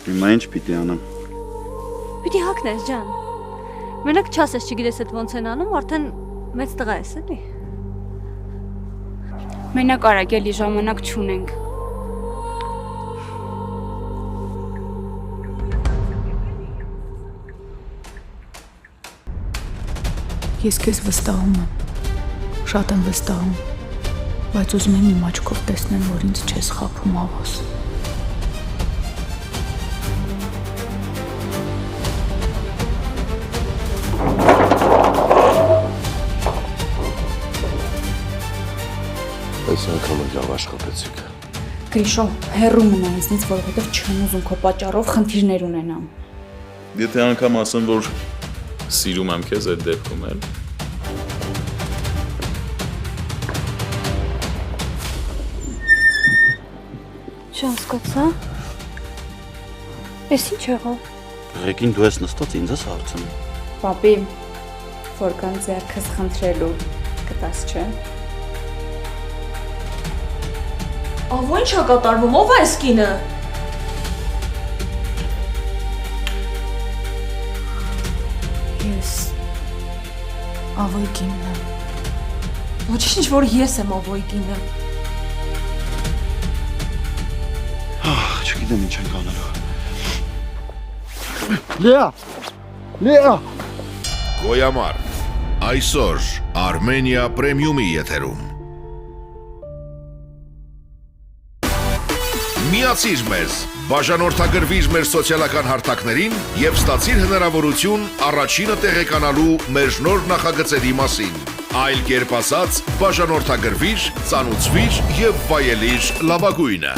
Հիմա ինչ պիտի անեմ։ Պիտի հագնես ջան։ Մենակ չասես չգիտես այդ ոնց են անում, արդեն մեծ տղա ես էլի։ Մենակ արագ էլի ժամանակ չունենք։ Ես քեզ վստահում եմ, շատ եմ վստահում, բայց ուզում եմ իմ աչքով տեսնել, որ ինձ չես խաբում ավոս։ Այս անգամ լավ աշխատեցիք։ Գրիշո, հեռու մնա ինձնից, որովհետև չեմ ուզում քո պատճառով խնդիրներ ունենամ։ Եթե անգամ ասեմ, որ սիրում եմ քեզ այդ դեպքում էլ։ Չհասկացա։ Էս ինչ եղավ։ Ղեկին դու ես նստած ինձ ես հարցնում։ Պապի, որքան ձեռքս խնդրելու կտաս չէ։ Ահա ինչ է կատարվում, ով է այս կինը։ Ես ավոյկինն եմ։ Ոչինչ, որ ես եմ ովոյ կինը։ Չգիտեմ ինչ ենք անելու։ Լեա։ Լեա։ Գոյամար, այսօր Armenia Premium-ի եթերում։ Միացիր մեզ, բաժանորդագրվիր մեր սոցիալական հարթակներին և ստացիր հնարավորություն առաջինը տեղեկանալու մեր նոր նախագծերի մասին։ Այլ կերպ ասած, բաժանորդագրվիր, ծանուցվիր և վայելիր լավագույնը։